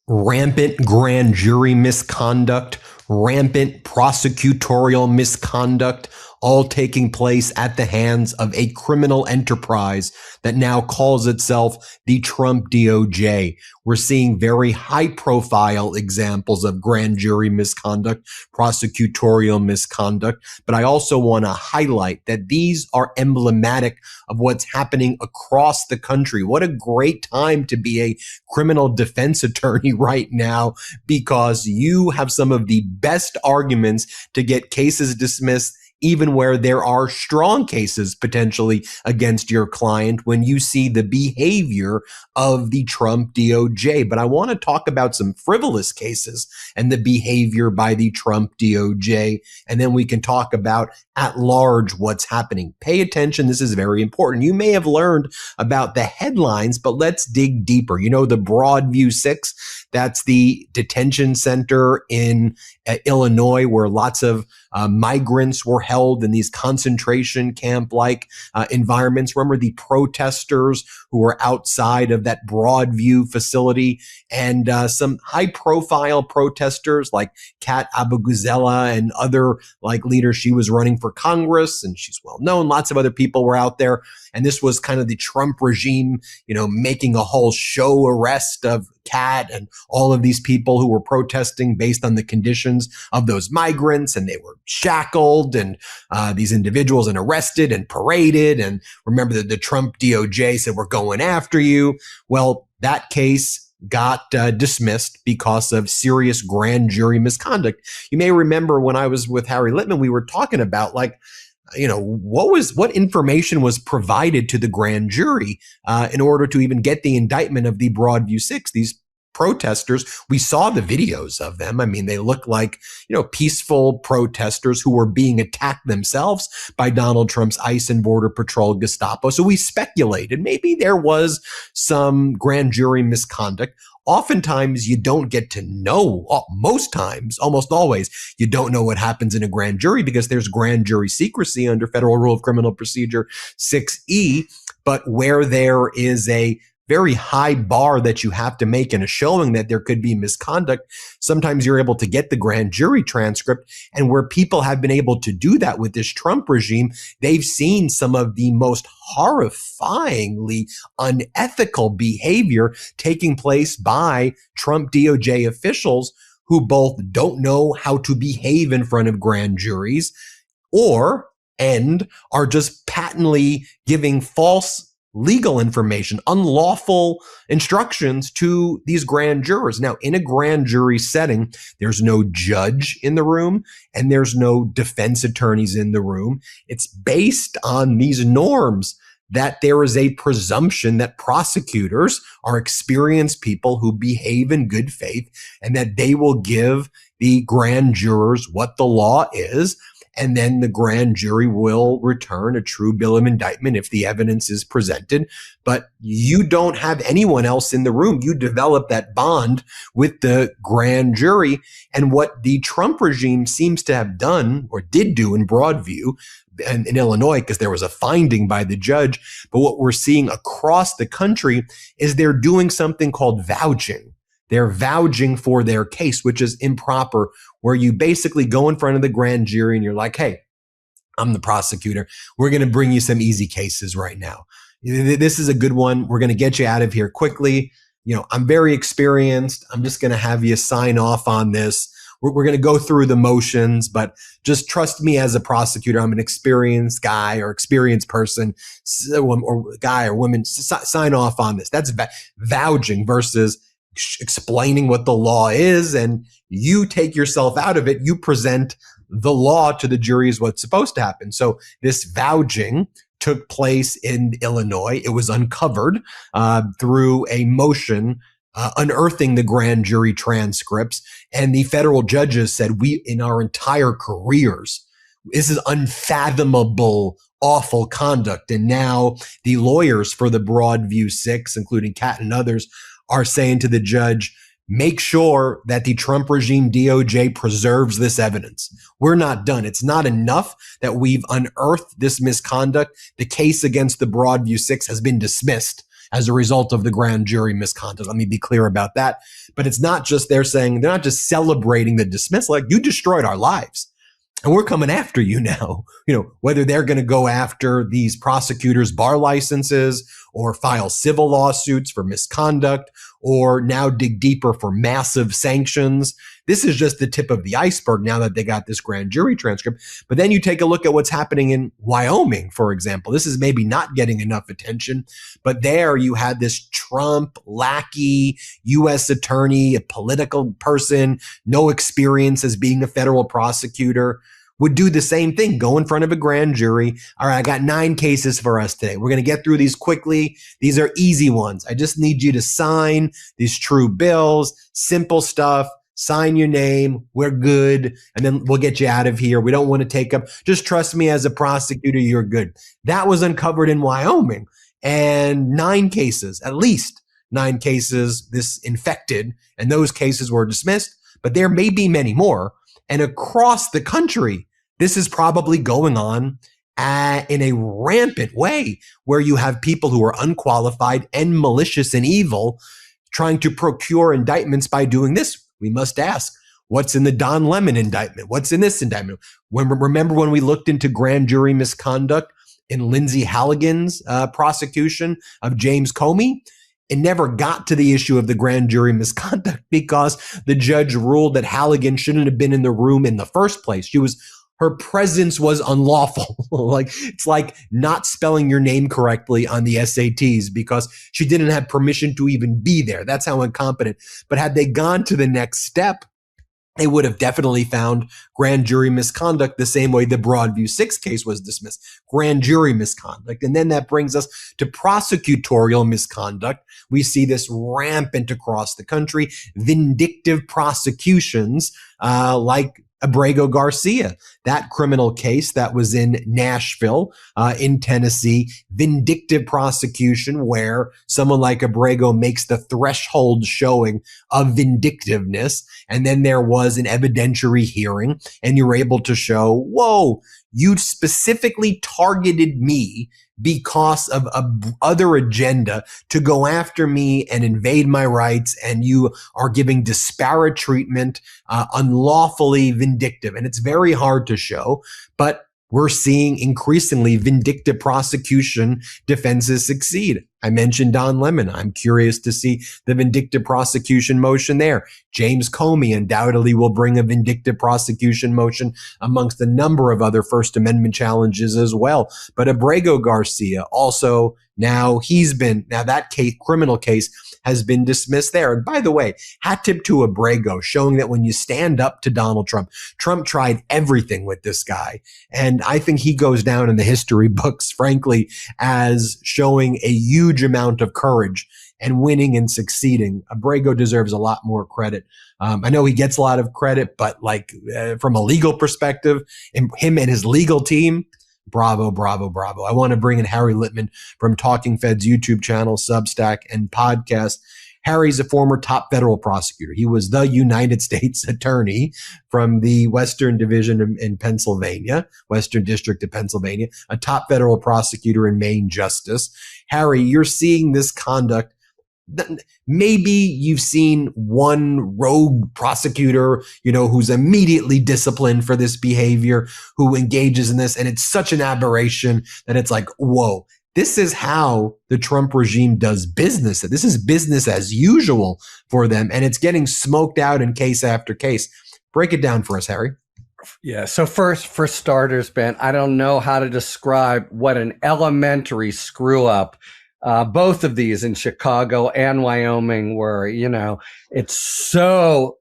rampant grand jury misconduct, rampant prosecutorial misconduct, all taking place at the hands of a criminal enterprise that now calls itself the Trump DOJ. We're seeing very high-profile examples of grand jury misconduct, prosecutorial misconduct, but I also want to highlight that these are emblematic of what's happening across the country. What a great time to be a criminal defense attorney right now, because you have some of the best arguments to get cases dismissed, even where there are strong cases potentially against your client, when you see the behavior of the Trump DOJ. But I want to talk about some frivolous cases and the behavior by the Trump DOJ, and then we can talk about at large what's happening. Pay attention. This is very important. You may have learned about the headlines, but let's dig deeper. You know, the Broadview 6, that's the detention center in Illinois, where lots of migrants were held in these concentration camp-like environments. Remember the protesters who were outside of that Broadview facility, and some high-profile protesters like Kat Abuguzela and other like leaders. She was running for Congress, and she's well known. Lots of other people were out there, and this was kind of the Trump regime, you know, making a whole show arrest of Kat and all of these people who were protesting based on the conditions of those migrants, and they were shackled, and these individuals and arrested and paraded. And remember that the Trump DOJ said, we're going after you. Well, that case got dismissed because of serious grand jury misconduct. You may remember when I was with Harry Litman, we were talking about, like, you know, what information was provided to the grand jury in order to even get the indictment of the Broadview 6. These protesters, we saw the videos of them. I mean, they look like, you know, peaceful protesters who were being attacked themselves by Donald Trump's ICE and Border Patrol Gestapo. So we speculated maybe there was some grand jury misconduct. Oftentimes you don't get to know, most times, almost always, you don't know what happens in a grand jury because there's grand jury secrecy under Federal Rule of Criminal Procedure 6E. But where there is a very high bar that you have to make in a showing that there could be misconduct, sometimes you're able to get the grand jury transcript. And where people have been able to do that with this Trump regime, they've seen some of the most horrifyingly unethical behavior taking place by Trump DOJ officials who both don't know how to behave in front of grand juries and are just patently giving false legal information, unlawful instructions to these grand jurors. Now, in a grand jury setting, there's no judge in the room and there's no defense attorneys in the room. It's based on these norms that there is a presumption that prosecutors are experienced people who behave in good faith and that they will give the grand jurors what the law is. And then the grand jury will return a true bill of indictment if the evidence is presented. But you don't have anyone else in the room. You develop that bond with the grand jury. And what the Trump regime seems to have done, or did do in Broadview, and in Illinois, because there was a finding by the judge, but what we're seeing across the country is they're doing something called vouching. They're vouching for their case, which is improper, where you basically go in front of the grand jury and you're like, hey, I'm the prosecutor. We're going to bring you some easy cases right now. This is a good one. We're going to get you out of here quickly. You know, I'm very experienced. I'm just going to have you sign off on this. We're going to go through the motions, but just trust me as a prosecutor. I'm an experienced guy or experienced person, or guy or woman. Sign off on this. That's vouching versus explaining what the law is, and you take yourself out of it. You present the law to the jury is what's supposed to happen. So this vouching took place in Illinois. It was uncovered through a motion unearthing the grand jury transcripts. And the federal judges said, we, in our entire careers, this is unfathomable, awful conduct. And now the lawyers for the Broadview 6, including Kat and others, are saying to the judge, make sure that the Trump regime DOJ preserves this evidence. We're not done. It's not enough that we've unearthed this misconduct. The case against the Broadview 6 has been dismissed. as a result of the grand jury misconduct. Let me be clear about that. But it's not just they're not just celebrating the dismissal. Like, you destroyed our lives. And we're coming after you now, whether they're going to go after these prosecutors' bar licenses or file civil lawsuits for misconduct or now dig deeper for massive sanctions. This is just the tip of the iceberg now that they got this grand jury transcript. But then you take a look at what's happening in Wyoming, for example. This is maybe not getting enough attention, but there you had this Trump lackey U.S. attorney, a political person, no experience as being a federal prosecutor, would do the same thing, go in front of a grand jury. All right, I got 9 cases for us today. We're going to get through these quickly. These are easy ones. I just need you to sign these true bills, simple stuff. Sign your name. We're good. And then we'll get you out of here. We don't want to take up. Just trust me as a prosecutor. You're good. That was uncovered in Wyoming, and 9 cases, at least 9 cases, this infected, and those cases were dismissed, but there may be many more. And across the country, this is probably going on in a rampant way, where you have people who are unqualified and malicious and evil trying to procure indictments by doing this. We must ask, what's in the Don Lemon indictment? What's in this indictment? Remember when we looked into grand jury misconduct in Lindsay Halligan's prosecution of James Comey? It never got to the issue of the grand jury misconduct because the judge ruled that Halligan shouldn't have been in the room in the first place. Her presence was unlawful. It's like not spelling your name correctly on the SATs because she didn't have permission to even be there. That's how incompetent. But had they gone to the next step, they would have definitely found grand jury misconduct the same way the Broadview 6 case was dismissed. Grand jury misconduct. And then that brings us to prosecutorial misconduct. We see this rampant across the country. Vindictive prosecutions like Abrego Garcia, that criminal case that was in Nashville, in Tennessee, vindictive prosecution where someone like Abrego makes the threshold showing of vindictiveness. And then there was an evidentiary hearing and you're able to show, whoa, you specifically targeted me because of a other agenda to go after me and invade my rights, and you are giving disparate treatment, unlawfully vindictive. And it's very hard to show, but we're seeing increasingly vindictive prosecution defenses succeed. I mentioned Don Lemon. I'm curious to see the vindictive prosecution motion there. James Comey undoubtedly will bring a vindictive prosecution motion amongst a number of other First Amendment challenges as well. But Abrego Garcia also, now that case, criminal case, has been dismissed there. And by the way, hat tip to Abrego, showing that when you stand up to Donald Trump, Trump tried everything with this guy. And I think he goes down in the history books, frankly, as showing a huge amount of courage and winning and succeeding. Abrego deserves a lot more credit. I know he gets a lot of credit, but from a legal perspective, him and his legal team, bravo, bravo, bravo. I want to bring in Harry Litman from Talking Fed's YouTube channel, Substack, and podcast. Harry's a former top federal prosecutor. He was the United States attorney from the Western Division in Pennsylvania, Western District of Pennsylvania, a top federal prosecutor and Maine justice. Harry, you're seeing this conduct. Maybe you've seen one rogue prosecutor, who's immediately disciplined for this behavior, who engages in this. And it's such an aberration that it's like, whoa, this is how the Trump regime does business. This is business as usual for them. And it's getting smoked out in case after case. Break it down for us, Harry. Yeah. So first, for starters, Ben, I don't know how to describe what an elementary screw up both of these in Chicago and Wyoming were. It's so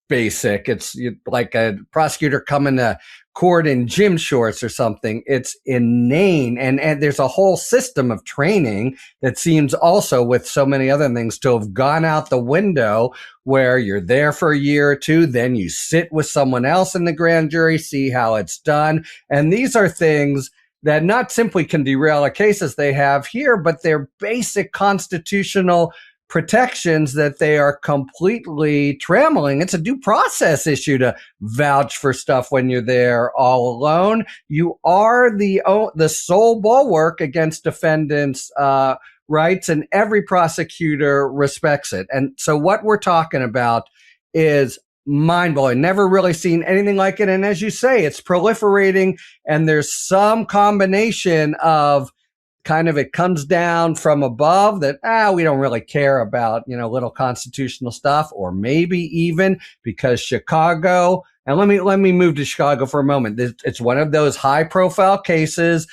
basic. It's like a prosecutor coming to court in gym shorts or something. It's inane. And there's a whole system of training that seems also, with so many other things, to have gone out the window, where you're there for a year or two, then you sit with someone else in the grand jury, see how it's done. And these are things that not simply can derail a case as they have here, but they're basic constitutional protections that they are completely trammeling. It's a due process issue to vouch for stuff when you're there all alone. You are the sole bulwark against defendants' rights, and every prosecutor respects it. And so what we're talking about is mind-blowing. Never really seen anything like it. And as you say, it's proliferating, and there's some combination of kind of it comes down from above that we don't really care about, little constitutional stuff, or maybe even because Chicago. And let me move to Chicago for a moment. It's one of those high profile cases,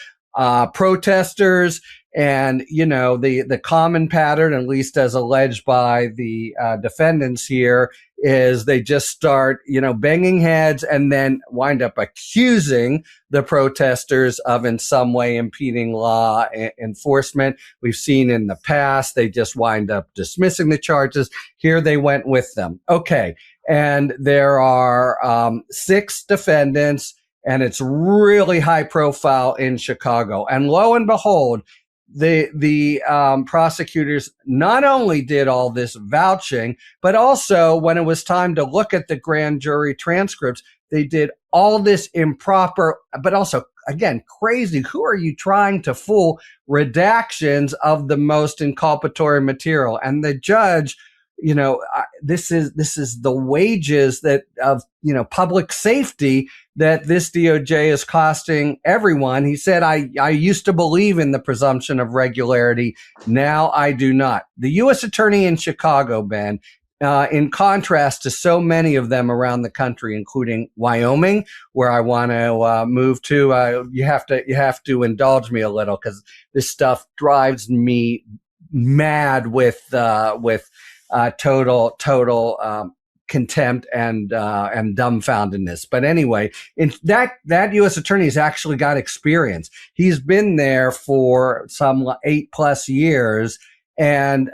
protesters, and the common pattern, at least as alleged by the defendants here, is they just start banging heads and then wind up accusing the protesters of in some way impeding law enforcement. We've seen in the past they just wind up dismissing the charges. Here they went with them. Okay, and there are 6 defendants, and it's really high profile in Chicago. And lo and behold, the prosecutors not only did all this vouching, but also when it was time to look at the grand jury transcripts, they did all this improper, but also, again, crazy. Who are you trying to fool? Redactions of the most inculpatory material. And the judge, this is the wages that of public safety that this DOJ is costing everyone. He said, I used to believe in the presumption of regularity. Now I do not. The U.S. attorney in Chicago, Ben, in contrast to so many of them around the country, including Wyoming, where I want to move to, you have to indulge me a little, because this stuff drives me mad with total contempt and dumbfoundedness. But anyway, in that U.S. attorney's actually got experience. He's been there for some 8+ years, and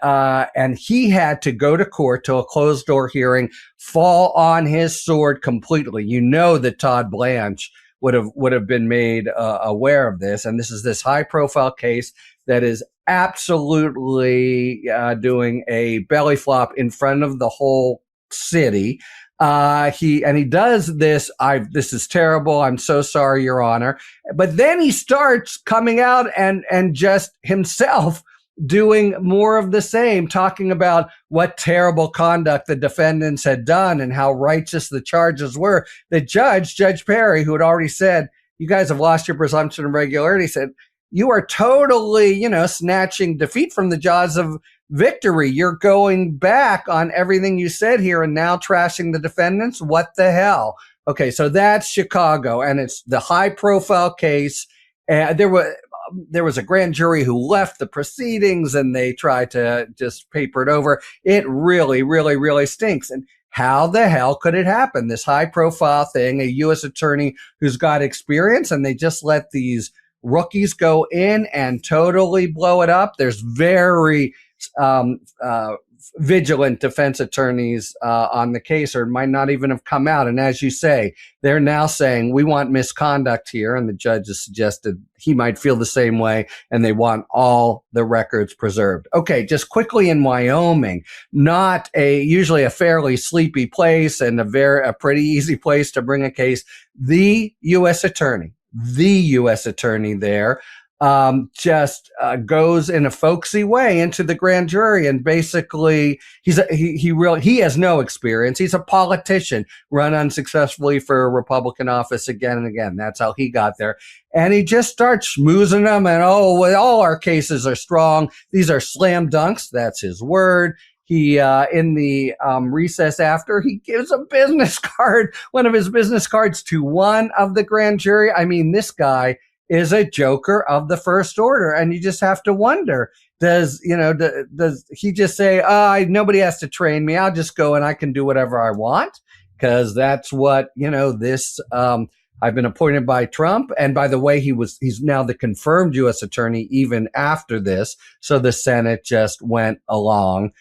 he had to go to court to a closed door hearing, fall on his sword completely. That Todd Blanche would have been made aware of this, and this is this high profile case that is absolutely doing a belly flop in front of the whole city. He does this. This is terrible. I'm so sorry, Your Honor. But then he starts coming out and just himself doing more of the same, talking about what terrible conduct the defendants had done and how righteous the charges were. The Judge Perry, who had already said, you guys have lost your presumption of regularity, said, you are totally, snatching defeat from the jaws of victory. You're going back on everything you said here and now trashing the defendants. What the hell? Okay, so that's Chicago, and it's the high profile case. There was a grand jury who left the proceedings, and they tried to just paper it over. It really, really, really stinks. And how the hell could it happen? This high profile thing, a U.S. attorney who's got experience, and they just let these rookies go in and totally blow it up. There's very vigilant defense attorneys on the case, or might not even have come out. And as you say, they're now saying, we want misconduct here. And the judge has suggested he might feel the same way, and they want all the records preserved. Okay, just quickly in Wyoming, not usually a fairly sleepy place and a pretty easy place to bring a case. The U.S. attorney there just goes in a folksy way into the grand jury, and basically he has no experience. He's a politician, run unsuccessfully for a Republican office again and again. That's how he got there. And he just starts schmoozing them, and all our cases are strong. These are slam dunks. That's his word. He, in the recess after, he gives a business card, one of his business cards, to one of the grand jury. I mean, this guy is a joker of the first order. And you just have to wonder, does he just say, nobody has to train me. I'll just go and I can do whatever I want? Because that's what, I've been appointed by Trump. And by the way, he's now the confirmed U.S. attorney even after this. So the Senate just went along.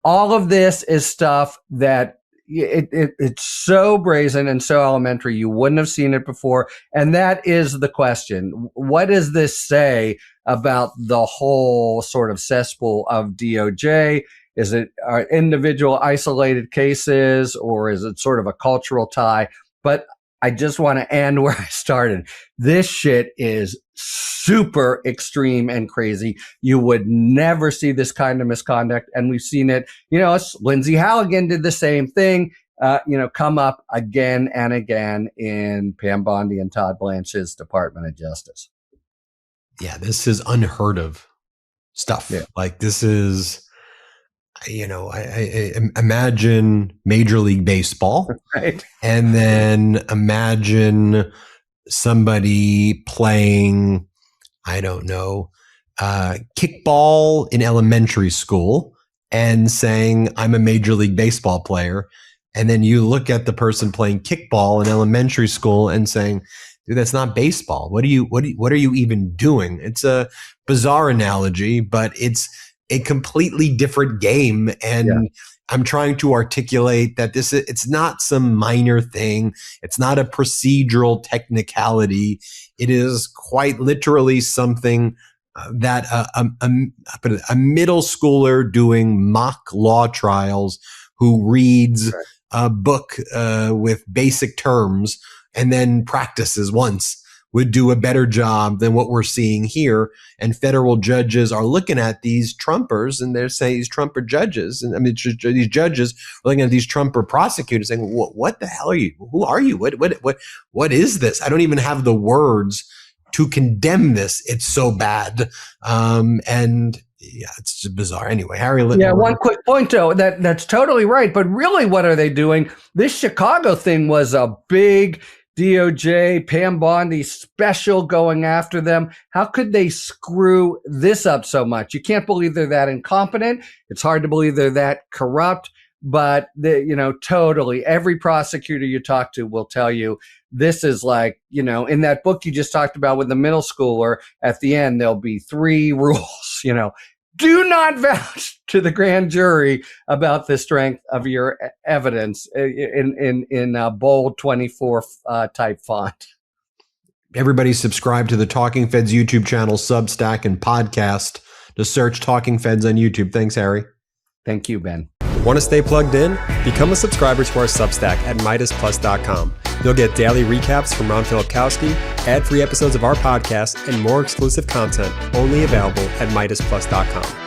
All of this is stuff that it's so brazen and so elementary, you wouldn't have seen it before. And that is the question. What does this say about the whole sort of cesspool of DOJ? Is it individual isolated cases, or is it sort of a cultural tie? But I just want to end where I started. This shit is super extreme and crazy. You would never see this kind of misconduct. And we've seen it, Lindsay Halligan did the same thing, come up again and again in Pam Bondi and Todd Blanche's Department of Justice. Yeah, this is unheard of stuff. Yeah. Like this is, I imagine Major League Baseball, right? And then imagine somebody playing, I don't know, kickball in elementary school and saying, I'm a Major League Baseball player. And then you look at the person playing kickball in elementary school and saying, dude, that's not baseball. What are you even doing? It's a bizarre analogy, but it's a completely different game. And I'm trying to articulate that it's not some minor thing. It's not a procedural technicality. It is quite literally something that a middle schooler doing mock law trials who reads a book with basic terms and then practices once would do a better job than what we're seeing here. And federal judges are looking at these Trumpers and they're saying these Trumper judges. And I mean, these judges are looking at these Trumper prosecutors saying, what the hell are you? Who are you? What is this? I don't even have the words to condemn this. It's so bad. And yeah, it's just bizarre. Anyway, Harry Litman. Yeah, one quick point though, that's totally right. But really, what are they doing? This Chicago thing was a big DOJ, Pam Bondi special going after them. How could they screw this up so much? You can't believe they're that incompetent. It's hard to believe they're that corrupt. But totally every prosecutor you talk to will tell you this is like, in that book you just talked about with the middle schooler, at the end there'll be 3 rules. Do not vouch to the grand jury about the strength of your evidence in bold 24 type font. Everybody subscribe to the Talking Feds YouTube channel, Substack, and podcast. Just search Talking Feds on YouTube. Thanks, Harry. Thank you, Ben. Want to stay plugged in? Become a subscriber to our Substack at MeidasPlus.com. You'll get daily recaps from Ron Filipkowski, ad-free episodes of our podcast, and more exclusive content only available at MeidasPlus.com.